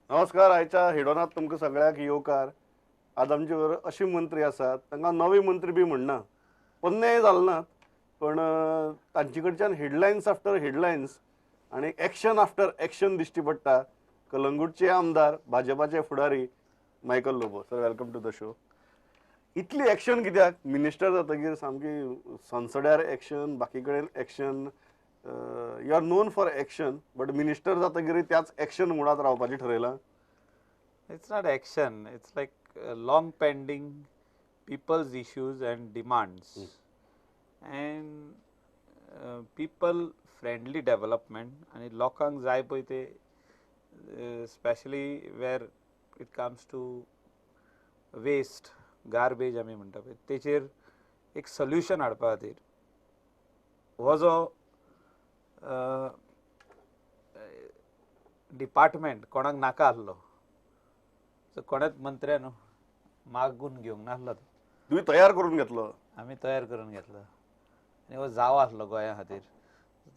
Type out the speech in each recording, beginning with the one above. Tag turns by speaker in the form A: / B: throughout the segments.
A: नमस्कार. आयच्या हिडोनात तुमकां सगळ्याक येवकार. आज आमचे बरोबर अशी मंत्री आसात तांकां नवे मंत्री बी म्हणना, पोन्नेय जालनात, पण तांचे कडच्यान हेडलायन्स आफ्टर हेडलायन्स आनी एक्शन आफ्टर एक्शन दिश्टी पडटा. कलंगूटचे आमदार भाजपाचे फुडारी Michael Lobo. Sir, welcome to the show. इतली एक्शन कित्याक? मिनिस्टर जातकीर सामकी संसड्यार एक्शन, बाकी कडेन action. You are known for action, but minister जातकीर त्याच एक्शन मुडात रावपाचें ठरयलां.
B: It's not action, it's like long pending people's issues and demands and people friendly development आणि लोकांक जाय पळय ते specially where it comes to waste garbage आमी म्हणटा पळय तेचेर एक सोल्युशन हाडपा खातीर हो जो डिपार्टमेंट कोणाक नाका आसलो सो कोणेच मंत्र्यान मागून घेवंक नासलो तो
A: तुम्ही तयार करून घेतलो.
B: आमी तयार करून घेतलो आनी हो जावो आसलो गोंया खातीर.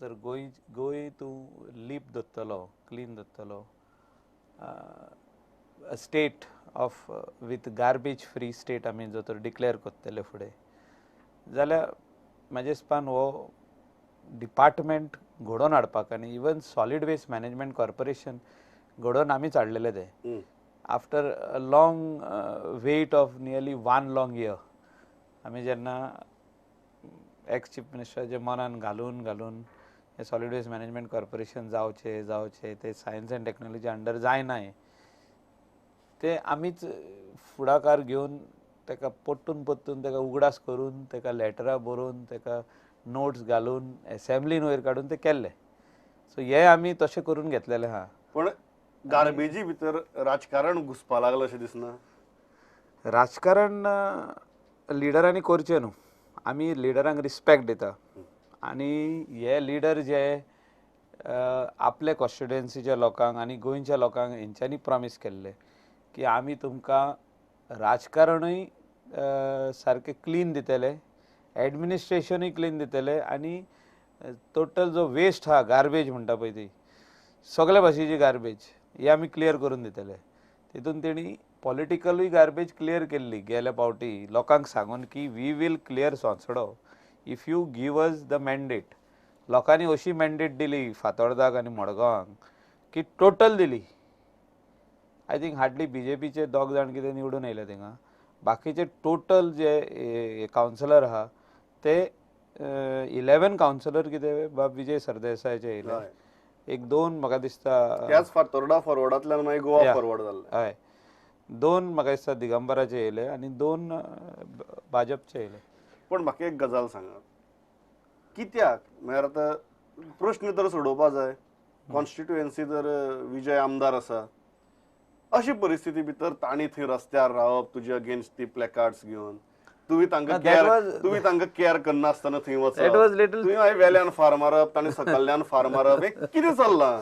B: तर गोंय तूं लीप दवरतलो, क्लीन दवरतलो, state of with garbage free state आमी जो तर डिक्लेअर करतले फुडें जाल्यार म्हाजे हिसपान हो डिपार्टमेंट घडोवन हाडपाक आनी even solid waste management corporation घडोवन आमीच हाडलेले ते after a long wait of nearly 1 long year. आमी जेन्ना एक्स चीफ मिनिस्टराचे मनान घालून हे सॉलिड वेस्ट मॅनेजमेंट कॉर्पोरेशन जावचे ते सायन्स अँड टॅक्नॉलॉजी अंडर जायनाय ते आमीच फुडाकार घेवन ताका पट्टून ताका उगडास करून ताका लेटरां बरोवन ताका नोट्स घालून एसेंब्लीन वयर काडून ते केल्ले. सो हे आमी तशें करून घेतलेले आहा.
A: पण गार्बेजी भितर राजकारण घुसपा लागलं अशें दिसना?
B: राजकारण लिडरांनी करचें न्हू. आमी लिडरांक रिस्पेक्ट दिता आनी हे लिडर जे आपले कॉन्स्टिट्युएन्सीच्या लोकांक आनी गोंयच्या लोकांक हेंच्यांनी प्रॉमीस केल्ले की आमी तुमकां राजकारणूय सारकें क्लीन दितले, एडमिनिस्ट्रेशनूय क्लीन दितले आनी टोटल जो वेस्ट आहा गार्बेज म्हणटा पळय ती सगळ्या भाशेची गार्बेज ही आमी क्लियर करून दितले. तितून तेणी पॉलिटिकलूय गार्बेज क्लियर केल्ली गेल्या फावटी लोकांक सांगून की वी वील क्लियर सांसडो if you give us the mandate. लोकांनी अशी मॅन्डेट दिली फातोर्डाक आनी मडगांवाक की टोटल दिली. आय थिंक हार्डली BJPचे 2 जाण कितें निवडून येयले थिंगा. बाकीचे टोटल जे कावन्सिलर आहा ते 11 कावन्सिलर कितें बाब विजय सरदेसायचे येयले. 1-2 म्हाका दिसता
A: त्याच फातोर्डा फॉरवर्डांतल्यान मागीर गोवा फॉरवर्ड जाल्ले.
B: हय 2 म्हाका दिसता दिगंबराचे येयले आनी 2 भाजपचे येयले.
A: पण म्हाका एक गजाल सांगात, कित्याक म्हळ्यार आतां प्रश्न तर सोडोवपा जाय. कॉन्स्टिट्युएन्सी तर विजय आमदार आसा. अशी परिस्थिती भितर तांणी थंय रस्त्यार रावप तुजे अगेन्स्ट ती प्लॅकार्ड्स घेवन तुम्ही तांकां केअर करना आसतना थंय वचप, तुम्ही मागीर वेल्यान फार मारप तांणी सकयल्यान फार मारप, हे कितें चल्लां?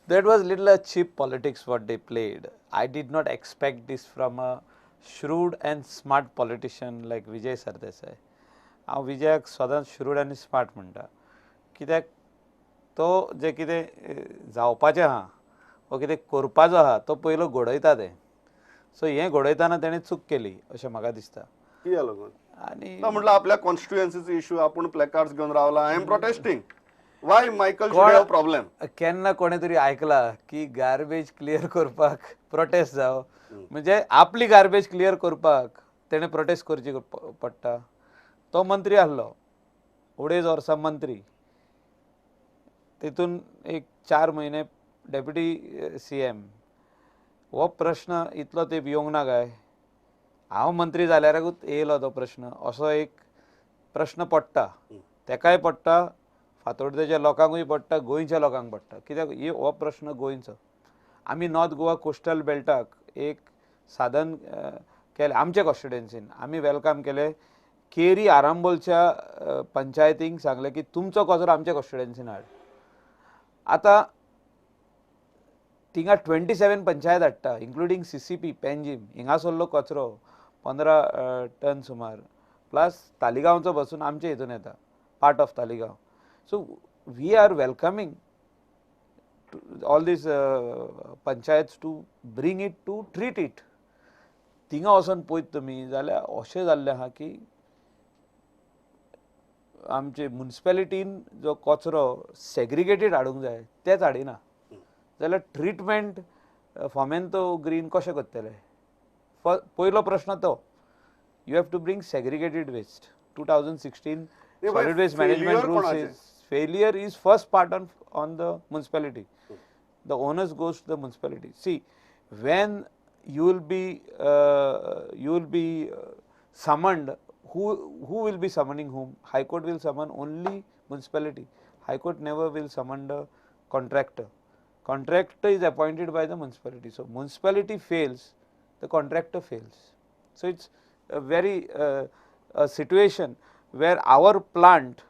B: That was little a cheap politics what they played. I did not expect this from a shrewd and smart politician like Vijay Sardesai. हांव विजयाक सदांच श्रूड आनी स्मार्ट म्हणटा कित्याक तो जे कितें जावपाचें आहा वो कितें करपाचो आहा तो पयलो घडयता तें. सो हें घडयतना तेणें चूक केली अशें म्हाका दिसता.
A: कित्याक लागून?
B: आनी
A: म्हटलं आपल्या कॉन्स्टिट्युएन्सीचो इश्यू आपूण प्लॅकार्ड्स घेवन रावला, I am protesting. Why Michael should have problem?
B: केन्ना कोणें तरी आयकला की गार्बेज क्लियर करपाक प्रोटेस्ट जावं म्हणजे आपली गार्बेज क्लियर करपाक तेणें प्रोटेस्ट करची पडटा? तो मंत्री आसलो 2.5 वर्सां मंत्री, तितून एक 4 म्हयने डेप्युटी CM. हो प्रश्न इतलो तेंप येवंक ना काय? हांव मंत्री जाल्यारूच येयलो तो प्रश्न असो एक प्रश्न पडटा. तेकाय पडटा, फातोर्डेच्या लोकांकूय पडटा, गोंयच्या लोकांक पडटा. कित्याक हो प्रश्न गोंयचो. आमी नॉर्थ गोवा कोस्टल बेल्टाक एक साधन केलें आमच्या कॉन्स्टिट्युएन्सीन. आमी वेलकम केलें. केरी आरांबोलच्या पंचायतींक सांगलें की तुमचो कचरो आमच्या कॉन्स्टिट्युएन्सीन हाड. आतां थिंगा 27 पंचायत हाडटा इन्क्लुडींग CCP पेंजीम. हिंगासरलो कचरो 15 टन सुमार प्लस तालिगांवचो बसून आमचे हितून येता, part of Taleigao. So we are welcoming all these panchayats to bring it to treat it. थिंगा वचोन पळयत तुमी जाल्यार अशें जाल्लें आहा की आमचे म्युनिसिपॅलिटीन जो कचरो सेग्रिगेटेड हाडूंक जाय तेच हाडिना जाल्यार ट्रिटमेंट फोमेंतो ग्रीन कशें करतले पयलो प्रश्न तो you have to bring segregated waste 2016 solid waste management rules says failure is first part on the municipality. The onus goes to the municipality. See, when you will be summoned, who will be summoning whom? High Court will summon only municipality. High Court never will summon the contractor. Contractor is appointed by the municipality. So municipality fails, the contractor fails. So it's a very a situation where our plant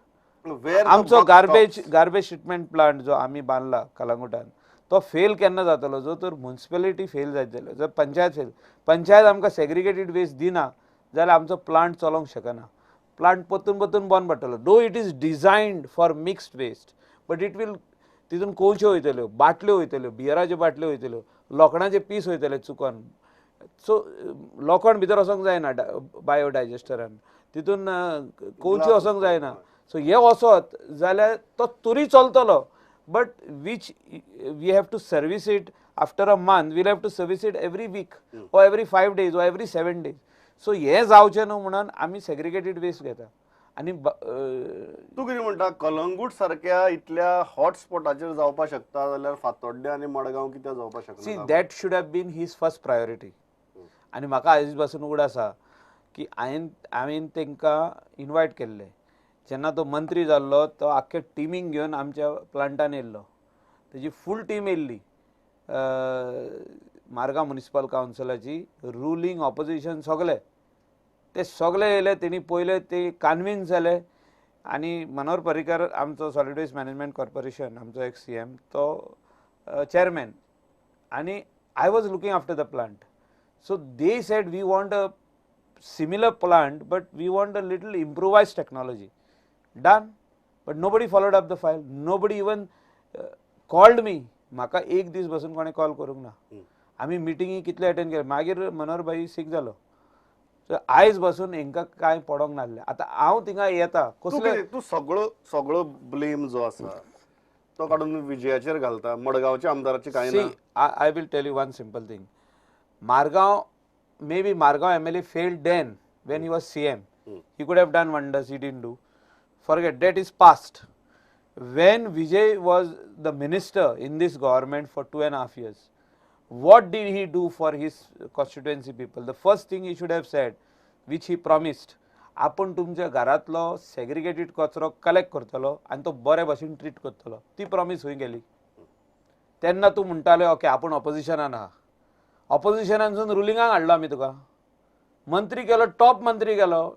A: Where the
B: आमचो
A: buck
B: garbage
A: stops.
B: Garbage treatment plant जो आमी बांदला कलंगुटान तो fail केन्ना जातलो जो तर म्युनिसिपॅलिटी fail जायत जाल्यार जर पंचायत आमकां सेग्रिगेटेड वेस्ट दिना जाल्यार आमचो प्लांट चलोवंक शकना प्लांट परतून बंद पडटलो दो it is designed for mixed waste but it will तितून कोळच्यो वयतल्यो बाटल्यो वयतल्यो बियराच्यो बाटल्यो वयतल्यो लोखणाचे पीस वयतले चुकोन सो लोखण भितर वचोंक जायना बायोडायजेस्टरान तितून कोळच्यो वचोंक जायना सो हे वचत जाल्यार तो तरी चलतलो but which we have to service it after a month will have to service it every week ओ एवरी 5 days ओ एवरी 7 days सो हे जावचें न्हू म्हणून आमी सेग्रिगेटेड वेस्ट घेता आनी
A: तूं कितें म्हणटा कलंगूट सारक्या इतल्या हॉटस्पॉटाचेर जावपाक शकता जाल्यार फातोड्डे आनी मडगांव कित्याक जावपाक
B: सी
A: शकना
B: that should have been his first priority आनी म्हाका आयज पासून उगड आसा की हांवें तांकां इनवायट केल्लें जेन्ना तो मंत्री जाल्लो तो आख्खे टिमीक घेवन आमच्या प्लांटान येयल्लो तेजी फूल टीम येयल्ली मारगांव म्युनिसिपल कावन्सिलाची रुलींग ऑपोजिशन सगळे ते सगळे येयले तेणी पयले ते कन्विन्स जाले आनी मनोहर पर्रीकर आमचो सॉलिड वेस्ट मॅनेजमेंट कॉर्पोरेशन आमचो एक्स CM तो चेअरमॅन आनी I was looking after the plant so they said we want a similar plant but we want a little improvised technology done but nobody followed up the file nobody even called me म्हाका एक दीस बसून कोणे call करूंक ना आमी मिटिंगी कितले attend केले मागीर मनोहर भाई सीक जालो सो आयज बसून हांकां कांय पडोंक नासलें आतां हांव थिंगा येता कसले
A: तूं सगळो ब्लेम जो आसा तो काडून विजयाचेर घालता मडगांवच्या आमदाराची कांय ना
B: I will tell you one simple thing Margaon maybe Margaon MLA failed then when he was CM. He could have done wonders, he didn't do. Forget, that is past. When Vijay was the minister in this government for 2.5 years, what did he do for his constituency people? The first thing he should have said, which he promised, आपण तुमच्या घरातलो segregated कचरो collect करतलो आनी तो बरे भशेन treat करतलो ती प्रॉमिस खंय गेली तेन्ना तूं म्हणटाले ओके आपूण ऑपोजिशनान आहा ऑपोजिशनानसून रुलिंगाक हाडलो आमी तुका मंत्री गेलो टॉप मंत्री गेलो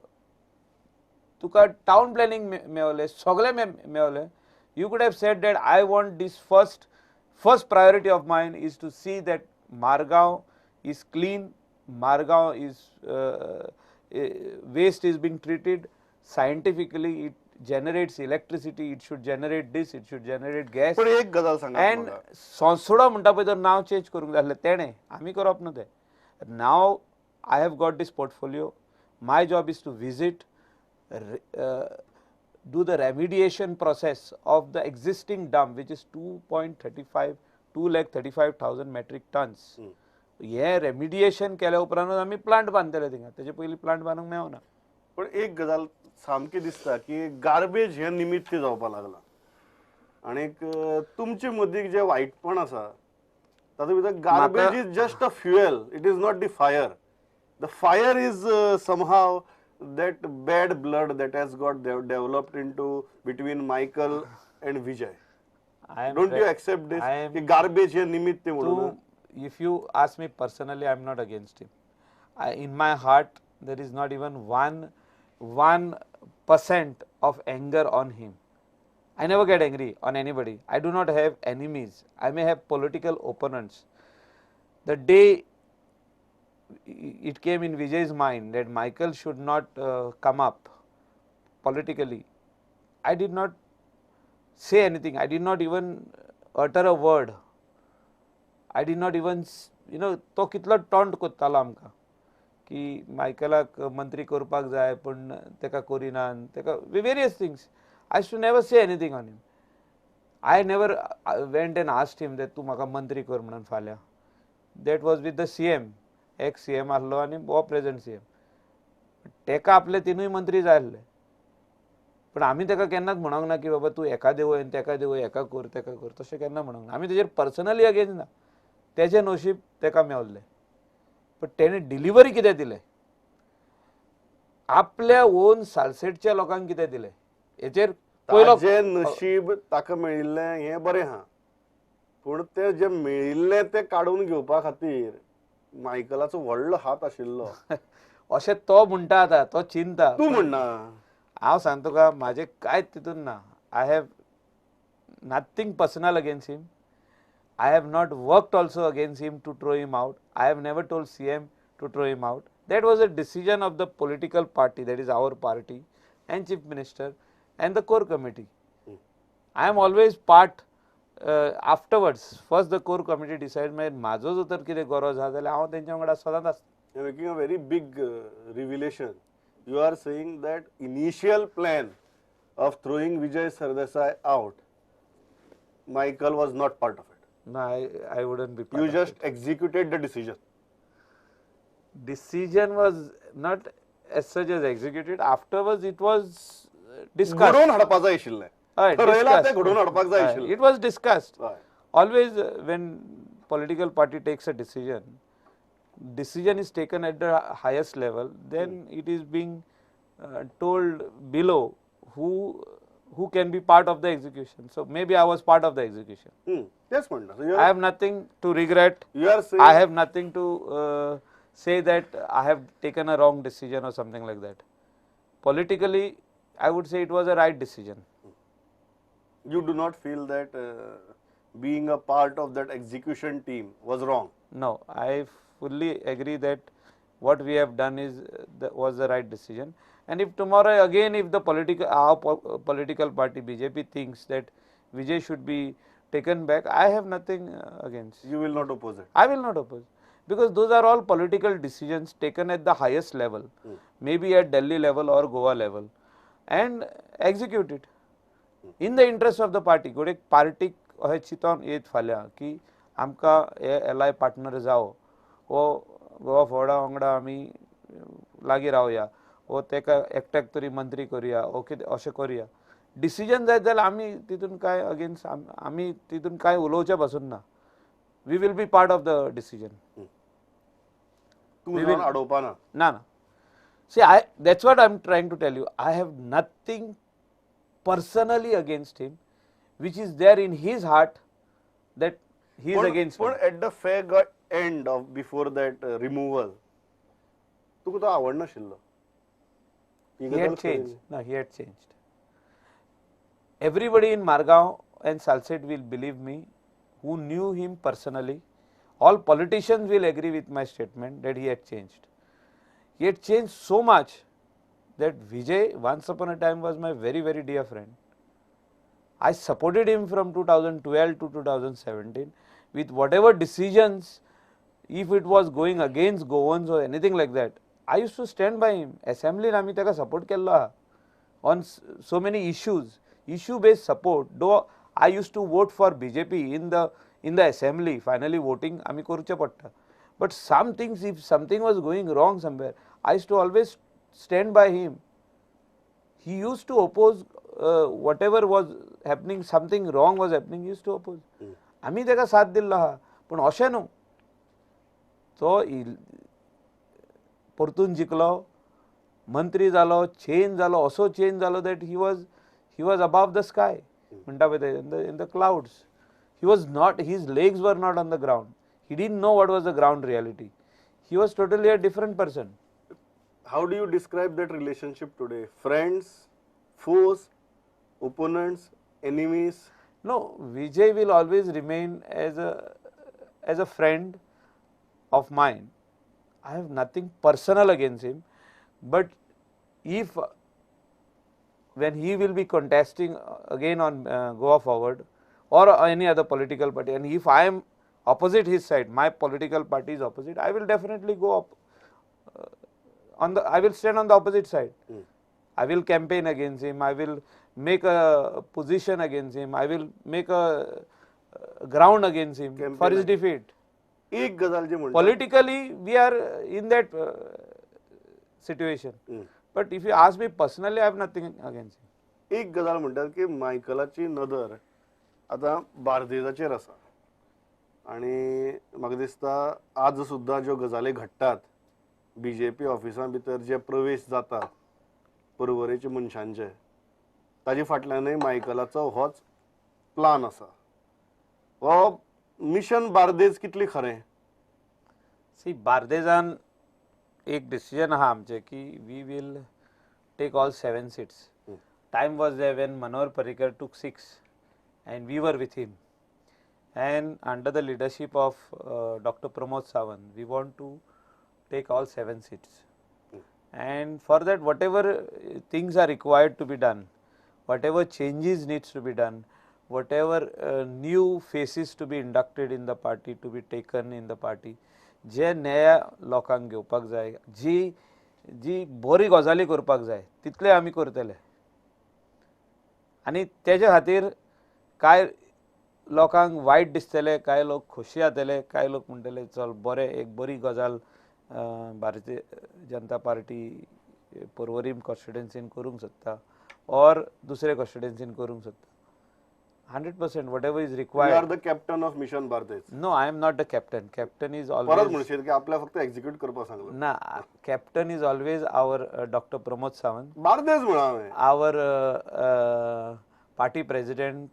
B: तुका टावन प्लॅनिंग मेळवलें सगळें मेळवलें you could have said that I want this first priority of mine is to see that Margao is clean Margao is waste is being treated scientifically it generates electricity it should generate this it should generate gas
A: पण एक गजाल सांगा
B: and संसोडा म्हणटा पळय तो नांव change करूंक जाय आसलें तेणें आमी करप न्हू तें नाव I have got this portfolio my job is to visit do the remediation process of the existing dump which is 2,35,000 metric tons हे रेमिडिएशन केल्या उपरांत आमी प्लांट बांदतले थिंगा तेजे पयलीं प्लांट बांदूंक मेळना
A: पण एक गजाल सामकी दिसता की गार्बेज हे निमित्त जावपाक लागला आनीक तुमचे मदीं जे वायटपण आसा तातूंत भितर garbage is just a fuel it is not the fire is somehow that bad blood that has got developed into between Michael and Vijay. Don't you accept this? कि garbage हे निमित्त म्हणून
B: if you ask me personally, I am not against him. In my heart, there is not even 1% of anger on him. I never get angry on anybody. I do not have enemies. I may have political opponents. The day it came in Vijay's mind that Michael should not come up politically, I did not say anything. I did not even utter a word. I did not even, तो कितलो taunt कोत्तालो आमकां की मायकलाक मंत्री करपाक जाय पूण तेका करिना तेका various things. I used to never say anything on him. I never went and asked him that तूं म्हाका मंत्री कर म्हणून फाल्यां. That was with the CM. X CM आसलो आनी हो प्रेझेंट CM. तेका आपले तिनूय मंत्री जाय आसले. पण आमी तेका केन्नाच म्हणोंक ना की बाबा तूं हेका देंवय तेका देंवय हेका कर तेका कर तशें केन्ना म्हणोंक ना. आमी तेजेर पर्सनली अगेन्स्ट ना. तेजें नशीब तेका मेवल्लें. पण तेणे डिलिव्हरी कितें दिलें, आपल्या ओन सालसेटच्या लोकांक कितें दिलें हेचेर पयलो
A: ताजें नशीब ताका मेळिल्लें हें बरें आहा, पूण तें जें मेळिल्लें तें काडून घेवपा खातीर मायकलाचो व्हडलो हात आशिल्लो.
B: अशें तो म्हणटा आतां, तो चिंता.
A: तूं म्हणना
B: हांव सांगता तुका म्हाजें कांयच तितून ना. I have nothing personal against him. I have not worked also against him to throw him out. I have never told CM to throw him out. That was a decision of the political party, that is our party, and Chief Minister and the core committee. I am always part afterwards. First the core committee decides म्हाजो जर तर कितें गरज आहा जाल्यार हांव तेंच्या वांगडा सदांच आसता.
A: you're making a very big revelation. You are saying that initial plan of throwing Vijay Sardesai out, Michael was not part of it.
B: No, I wouldn't be part
A: You
B: of
A: just
B: it.
A: executed the decision.
B: Decision was not as such as executed. Afterwards it was discussed.
A: घडोवन हाडपाक जाय आशिल्लें.
B: Alright,
A: ठरयलां
B: discussed.
A: तें घडोवन हाडपाक जाय
B: Alright,
A: आशिल्लें.
B: it was discussed.
A: हय.
B: Always when political party takes a decision is taken at the highest level, then it is being told below who can be part of the execution. So maybe I was part of the execution.
A: तेच म्हणटा. So
B: I have nothing to regret.
A: you are saying
B: I have nothing to say that I have taken a wrong decision or something like that. Politically, I would say it was a right decision.
A: you do not feel that being a part of that execution team was wrong.
B: No, I fully agree that what we have done was the right decision. And if tomorrow again, if the political party BJP thinks that Vijay should be taken back, I have nothing against.
A: You will not oppose it.
B: I will not oppose, because those are all political decisions taken at the highest level, maybe at Delhi level or Goa level, and executed in the interest of the party. गोडे पार्टीक अशें चिंतोन येत फाल्यां की आमकां हे एलाय partner जावो, वो गोवा फोर्डा वांगडा आमी लागीं रावया, वो तेका एकट्याक तरी मंत्री करुया, वो कितें अशें करुया. डिसिजन जायत जाल्यार आमी तितून कांय अगेन्स्ट, आमी तितून कांय उलोवचें पासून ना. We will be part of the decision.
A: तूं जावन आडोवपा ना.
B: ना. See, that's what I'm trying to tell you. I have nothing personally against him, which is there in his heart that he is against me.
A: पण at the fair end of before that removal, तुका तो आवडनाशिल्लो.
B: He had changed. No, he had changed. Everybody in Margao and Salsette will believe me, who knew him personally. All politicians will agree with my statement that he had changed. He had changed so much that Vijay once upon a time was my very, very dear friend. I supported him from 2012 to 2017 with whatever decisions, if it was going against Goans or anything like that, I used to stand by him. Assembly आमी तेका support केल्लो on so many issues, issue-based support. Though I used to vote for BJP in the assembly, finally voting आमी करूचे पडटा. But some things, if something was going wrong somewhere, I used to always stand by him. He used to oppose whatever was happening, something wrong was happening, he used to oppose. आमी तेका साथ दिल्लो आहा, पण अशें न्हू. तो परतून जिकलो, मंत्री जालो, चेंज जालो, असो चेंज जालो that he was above the sky, म्हणटा पळय ते, in the clouds. He was not, his legs were not on the ground. He didn't know what was the ground reality. He was totally a different person.
A: How do you describe that relationship today? Friends, foes, opponents, enemies?
B: No, Vijay will always remain as a friend of mine. I have nothing personal against him, but if when he will be contesting again on Goa Forward or any other political party, and if I am opposite his side, my political party is opposite, I will definitely go up I will stand on the opposite side. I will campaign against him, I will make a position against him, I will make a ground against him for
A: Campaign
B: his defeat.
A: एक गजाल जे म्हणतात
B: Politically, we are in that situation. But if you ask me personally, I have nothing against him.
A: एक गजाल म्हणतात की मायकलाची नदर आता बार्देजाचेर आसा आणि म्हाका दिसता आज सुद्धा ज्यो गजाली घडटात बीजेपी ऑफिसां भितर जे प्रवेश जातात परवरेच्या मनशांचे ताजे फाटल्यानय मायकलाचो होच प्लान आसा हो मिशन बार्देज कितली खरें
B: See, बार्देजान एक डिसिजन आहा आमचे की we will take all 7 seats. Time was there when Manohar Parrikar took 6 and we were with him. And under the leadership of Dr. Pramod Sawant, we want to take all 7 seats. And for that, whatever things are required to be done, whatever changes needs to be done, whatever new faces to be inducted in the party, to be taken in the party, जे नया लोकांक घेवपाक जाय, जी बरी गजाली करपाक जाय तितले आमी करतले. आनी तेजे खातीर कांय लोकांक वायट दिसतले, कांय लोक खोशी जातले, कांय लोक म्हणटले चल बरें एक बरी गजाल भारतीय जनता पार्टी पर्वरीम कॉन्स्टिट्युएन्सीन करूंक सोदता और दुसरे कॉन्स्टिट्युएन्सीन करूंक सोदता. 100% whatever is
A: you are
B: required.
A: The captain of mission Bardez
B: No, I am not the captain. Captain is
A: परत
B: always
A: म्हणशील की आपल्या फक्त एक्झिक्यूट करपाक सांगलो
B: na captain is always our Dr. Pramod Sawant,
A: Bardez म्हणा हांवें
B: our party president,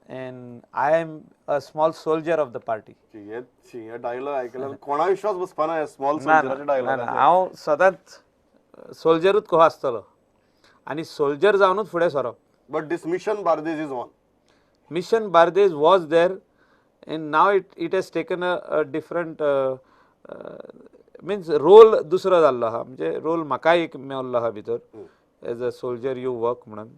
B: and I am a small soldier of the party.
A: हे डायलॉग ऐकल्यार कोणा विश्वास बसपाना हे स्मॉल
B: ना
A: सोल्जराचे
B: ना
A: डायलॉग
B: हांव सदांच सोल्जरूच कहो आसतलो आनी सोल्जर जावनूच फुडें सरप.
A: But this mission Bardez is on
B: Mission Bardez was there, and now it has taken a different means role दुसरो जाल्लो आहा. म्हणजे रोल म्हाकाय एक मेळ्ळो आहा भितर as a soldier you work म्हणून.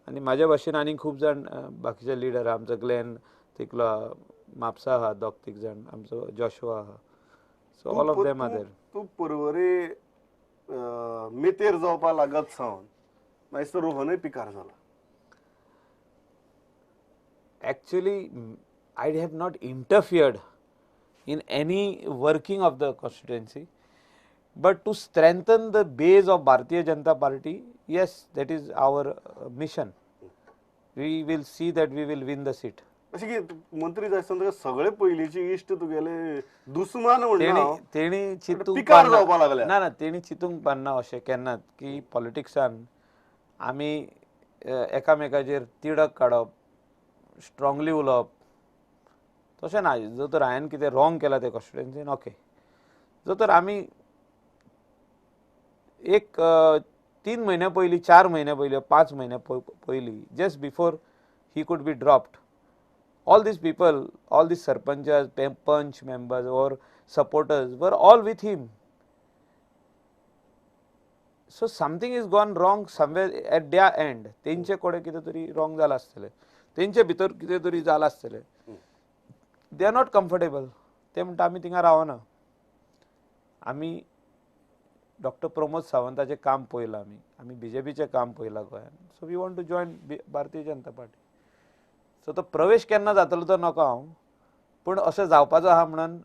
B: आनी म्हाज्या भाशेन आनी खूब जाण बाकीचे लिडर आहा. आमचो ग्लेन तिकलो म्हापसा आहा, दोग तीग जाण, आमचो जॉशुआ आहा. So all of them are there.
A: तूं परवरे मेतेर जावपा लागत सावन मागीर रोहनय पिकार जाला.
B: Actually, I have not interfered in any working of the constituency, but to strengthen the base of Bharatiya Janata Party, yes, that is our mission. We will see that we will win the seat.
A: अशें की मंत्री जाय आसतना सगळे पयलींचे इश्ट तुगेले दुस्मान म्हणना
B: तेणी चिंतूंक
A: पिकार जावपा लागल्या.
B: ना तेणी चिंतूंक पाडना अशें केन्नाच की पॉलिटिक्सान आमी एकामेकाचेर तिडक काडप, स्ट्रॉंगली उलोवप तशें ना. जर तर हांवें कितें रॉंग केलां ते कॉन्स्टिट्युएन्सीन ओके, जर तर आमी एक 3 म्हयने पयलीं, 4 म्हयने पयलीं, 5 म्हयने पयलीं, just before he could be dropped, all these people, all these sarpanchas, पंच members or supporters were all with him. So something is gone wrong somewhere at their end. तेंचे कोडे कितें तरी रॉंग जालां आसतलें, तेंचे भितर कितें तरी जालां आसतलें. They are not comfortable. ते म्हणटा आमी थिंगा रावना. आमी डॉक्टर प्रमोद सावंताचें काम पळयलां, आमी बीजेपीचें काम पळयलां गोंयांत. So we want to join Bharatiya Janata party. So तो प्रवेश केन्ना जातलो तो नको हांव, पूण अशें जावपाचो आहा म्हणून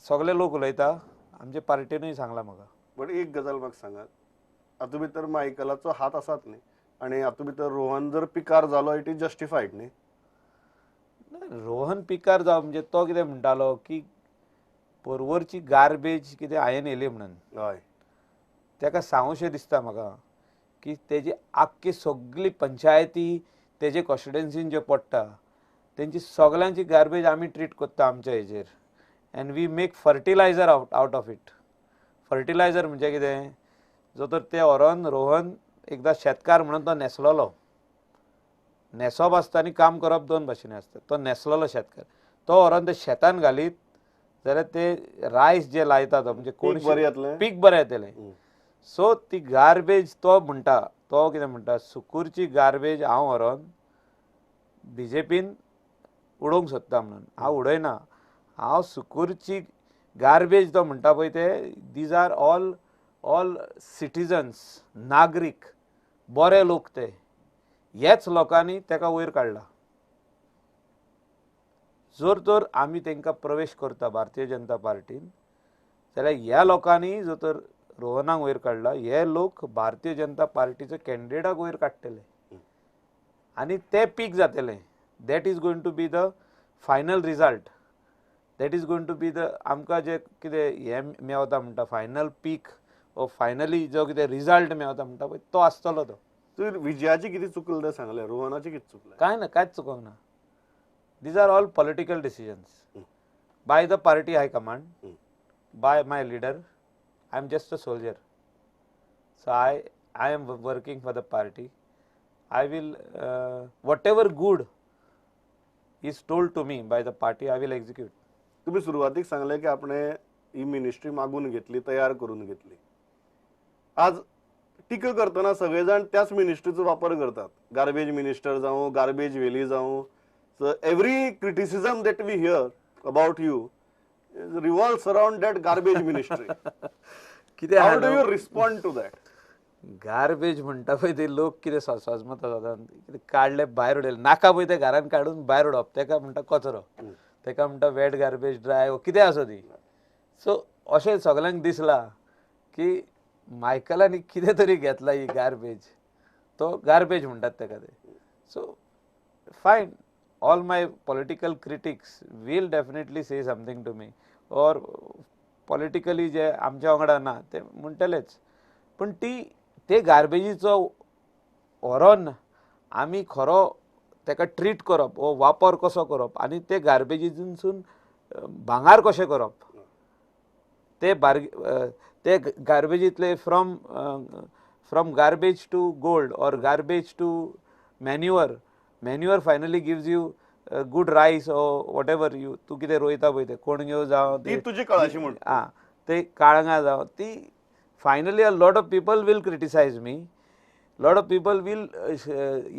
B: सगळे लोक उलयता, आमचे पार्टीनूय सांगलां म्हाका.
A: बट एक गजाल म्हाका सांगात, हातूं भितर मायकलाचो हात आसात न्ही, आनी हातूं भितर रोहन जर पिकार जालो इट इज जस्टिफायड न्ही.
B: रोहन पिकार जावप म्हणजे तो कितें म्हणटालो की परवरची गार्बेज कितें हांवें येयली म्हणून.
A: हय,
B: ताका सांगूशें दिसता म्हाका की तेजी आख्खी सगळी पंचायती तेजे कॉन्स्टिट्युएन्सीन जे पडटा तेंची सगळ्यांची गार्बेज आमी ट्रीट करता आमच्या हेजेर, and we make fertiliser out of it. Fertiliser म्हणजे कितें, जो तर ते व्हरोन रोहन एकदां शेतकार म्हणून तो न्हेसलोलो. न्हेसप आसता आनी काम करप दोन भाशेन आसता. तो न्हेसलोलो शेतकार, तो व्हरोन ते शेतान घालीत जाल्यार ते रायस जे लायता तो म्हणजे
A: पीक बरें येतलें.
B: पीक बरें येतलें. सो ती गार्बेज तो म्हणटा, तो कितें म्हणटा, सुकूरची गार्बेज हांव व्हरोन BJPन उडोवंक सोदता म्हणून हांव उडयना. हांव सुकूरची गार्बेज तो म्हणटा पळय ते दीज आर ऑल सिटिजन्स, नागरीक, बरे लोक ते. हेच लोकांनी ताका वयर काडला. जर तर आमी तांकां प्रवेश करता भारतीय जनता पार्टीन जाल्यार ह्या लोकांनी जर तर रोहनाक वयर काडला, हे लोक भारतीय जनता पार्टीचे कॅन्डिडेटाक वयर काडटले आनी ते पीक जातले. That is going to be the final result. That is going to be the आमकां जे कितें हे मेवता म्हणटा फायनल पीक ओ फायनली जो कितें रिजल्ट मेवता म्हणटा पळय तो आसतलो तो.
A: तर विजयाची कितें चुकलें तें सांगलें, रोहनाची कितें चुकलें?
B: कांय ना, कांयच चुकोवंक ना. These are all political decisions by the party high command, by my leader. I am just a soldier. So I am working for the party. I will whatever good is told to me by the party, I will execute.
A: तुम्ही सुरुवातीक सांगले की आपण ही ministry मागून घेतली, तयार करून घेतली. आज टीका करतना सगळेजण त्याच मिनिस्ट्रीचो वापर करतात. गार्बेज मिनिस्टर जावं, गार्बेज व्हेली जावं. So every criticism that we hear about you revolves around that garbage ministry. How do you respond to that?
B: Garbage म्हणटा पळय ते लोक कितें सजमत जातात, कितें काडले भायर उडयले, नाका पळय ते घरान काडून भायर उडोवप, ताका म्हणटा कचरो, ताका म्हणटा वेट गार्बेज, ड्राय, कितें आसो ती. सो अशें सगल्यांक दिसलां की मायकलांनी कितें तरी घेतला ही गार्बेज, तो गार्बेज म्हणटात ताका ते. सो फायन, all my political critics will definitely say something to me, or politically जे आमच्या वांगडा ना ते म्हणटलेच. पण ते गार्बेजीचो व्हरोन आमी खरो ताका ट्रीट करप वो वापर कसो करप आनी ते गार्बेजीसून भांगार कशें करप, ते गार्बेजींतले from garbage to gold or garbage to manure finally gives you good rice oh what ever you तूं कितें रोयता पळय ते कोणग्यो जावं
A: ती तुजी कळाशी म्हण
B: ते काळंगां जावं ती finally a lot of people will criticise me. Lot of people will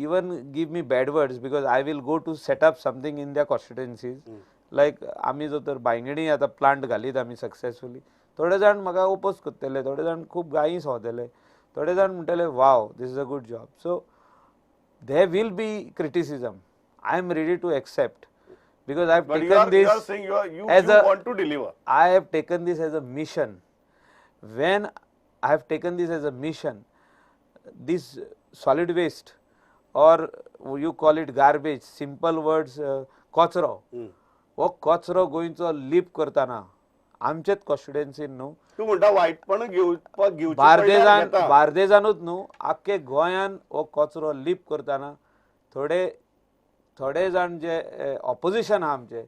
B: even give me bad words because I will go to set up something in the constituencies. Like आमी जो तर बांयगणी आतां प्लांट घालीत आमी सक्सेसफुली, थोडे जाण म्हाका oppose करतले, थोडे जाण खूब गायी सवतले, थोडे जाण म्हणटले wow this is a good job. So there will be criticism. I am ready to accept because I have
A: But
B: taken
A: you are
B: this
A: saying you
B: as
A: want to deliver.
B: I have taken this as a mission. When I have taken this as a mission, this solid waste or you call it garbage, simple words, कचरो, हो कचरो गोंयचो leaf करतना आमचेच कॉन्स्टिट्युएन्सीन न्हू,
A: तू म्हणटा वायटपण घेवची
B: बार्देजानूच न्हू आख्खे गोंयान हो कचरो लीप करतना थोडे जाण जे ऑपोजिशन आहा आमचे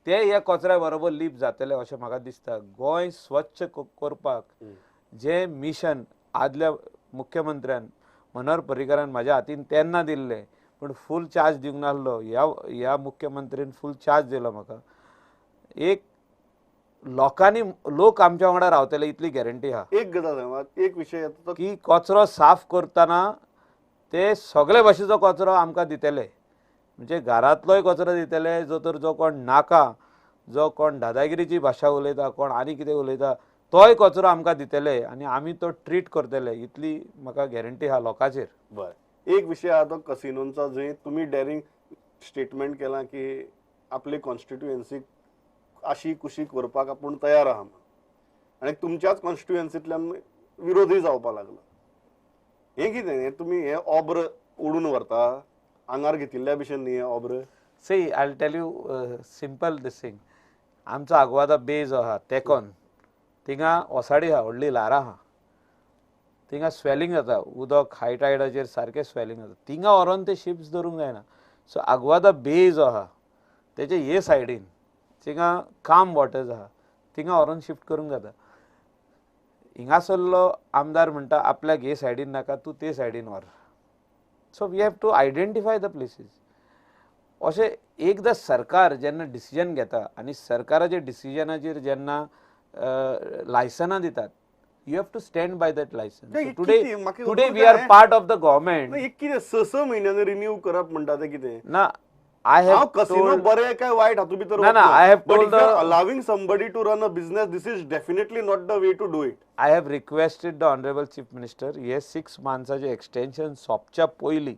B: ते ह्या कचऱ्या बरोबर लीप जातले अशें म्हाका दिसता. गोंय स्वच्छ करपाक जे मिशन आदल्या मुख्यमंत्र्यान मनोहर पर्रीकारान म्हाज्या हातीन तेन्ना दिल्ले, पूण फूल चार्ज दिवंक नासलो, ह्या मुख्यमंत्रीन फूल चार्ज दिलो म्हाका. एक लोक आमच्या वांगडा रावतले इतली गॅरंटी आहा.
A: एक गजाल सांग, एक विशय येता
B: की कचरो साफ करतना ते सगळे भाशेचो कचरो आमकां दितले, म्हणजे घरांतलोय कचरो दितले, जो कोण नाका, जो कोण दादागिरीची भाशा उलयता, कोण आनी कितें उलयता तोय कचरो आमकां दितले आनी आमी तो ट्रीट करतले, इतली म्हाका गॅरंटी आहा लोकांचेर.
A: बरें, एक विशय आहा तो कसिनोंचो, जंय तुमी डॅरिंग स्टेटमेंट केलां की आपली कॉन्स्टिट्युएन्सी अशी कुशी करपाक आपूण तयार आहा आनी तुमच्याच कॉन्स्टिट्युएन्सींतल्यान विरोधी जावपाक लागला. हें कितें, हें तुमी हें ऑब्र ओडून व्हरता, आंगार घेतिल्ल्या भशेन न्ही हें ऑब्र.
B: See I will tell you simple this thing. आमचो आग्वादा बे जो आहा तेकोन थिंगा ओसाडी आहा, व्हडली ल्हारां आहा, थिंगा स्वेलिंग जाता, उदक हाय टायडाचेर सारकें स्वेलिंग जाता, थिंगा व्हरोन ते शिप्स धरूंक जायना. सो आग्वादा बे जो आहा तेजे हे सायडीन थिंगा काम वॉटर्स आहा, थिंगा व्हरोन शिफ्ट करूंक जाता. हिंगासरलो आमदार म्हणटा आपल्याक हे सायडीन नाका, तूं ते सायडीन व्हर. So we have to identify the places. अशें एकदां सरकार जेन्ना डिसिजन घेता आनी सरकाराच्या डिसिजनाचेर जेन्ना लायसनां दितात, you have to stand by that licence. Today we are part of the government.
A: एक कितें 6 म्हयन्यांनी रिन्यू करप म्हणटा तें कितें
B: ना, I have
A: कसिनो
B: told
A: बरे काय वाईट हातू भितर
B: ना, I have
A: but
B: told
A: if you are
B: the-
A: allowing somebody to run a business, this is definitely not the way to do it.
B: I have requested the Honorable Chief Minister, हे 6 months extension सोपच्या पयली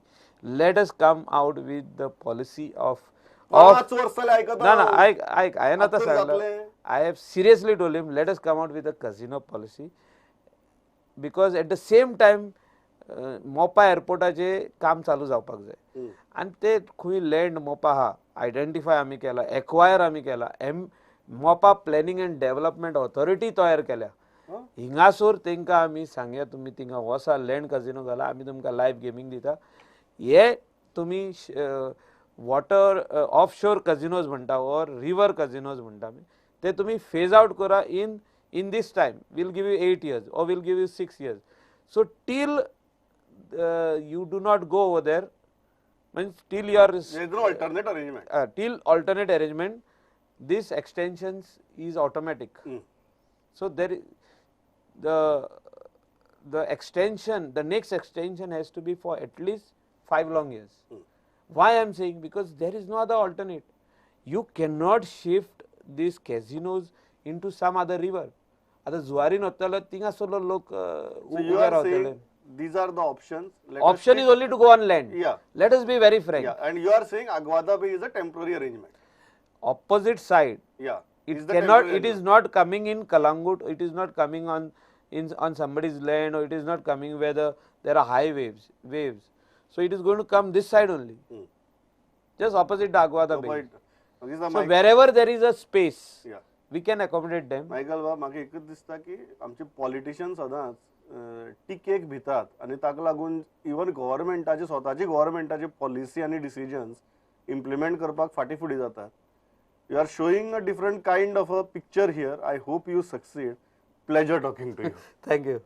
B: let us come out with the policy of
A: 5 वर्साले ऐकत
B: ना
A: आहो.
B: ऐक हांवें आतां
A: आतां
B: सांगलें
A: जातलें.
B: I have seriously told him let us come out with a casino policy because at the same time मोपा एअरपोर्टाचे काम चालू जावपाक जाय आनी ते खंय लँड मोपा आहा आयडेंटिफाय आमी केला एक्वायर आमी केला मोपा प्लॅनिंग एंड डेव्हलपमेंट ऑथॉरिटी तयार केल्या हिंगासोर तेंकां आमी सांगया तुमी थिंगा वसा लँड कजिनो घाला आमी तुमकां लायव्ह गेमींग दिता हे तुमी वॉटर ऑफ शोर कजिनोज म्हणटा ऑर रिवर कजिनोज म्हणटा आमी ते तुमी फेज आउट करा in this time we'll give you 8 years or we'll give you 6 years. So till you do not go over there, means till you are
A: There is no alternate arrangement.
B: till alternate arrangement, this extensions is automatic. So there is the extension, the next extension has to be for at least 5 long years. Why I am saying? Because there is no other alternate. You cannot shift these casinos into some other river. आता जुवारीन वतलो थिंगासरलो लोक
A: So you
B: उबे
A: are
B: रावतले.
A: saying these are the options. Let us
B: Option
A: take-
B: is only to go on land.
A: Yeah.
B: Let us be very frank.
A: Yeah, and you are saying Agwada Bay is a temporary arrangement.
B: Opposite side.
A: Yeah.
B: It
A: is the
B: cannot.
A: temporary
B: It is not coming in Kalangut. It is not coming on somebody's land, or it is not coming where there are high waves. So it is going to come this side only. Just opposite the Agwada
A: So,
B: Bay.
A: but these are
B: So
A: my
B: wherever there is a space,
A: yeah.
B: we can accommodate them.
A: Michael बा म्हाका एकच दिसता की आमचे politician सदांच टिकेक भितात आनी ताका लागून इवन गव्हर्मेंटाचे स्वताची गव्हर्मेंटाचे पॉलिसी आनी डिसिजन्स इम्प्लिमेंट करपाक फाटी फुडें जातात. You are showing a different kind of a picture here. I hope you succeed. Pleasure talking to you.
B: Thank you.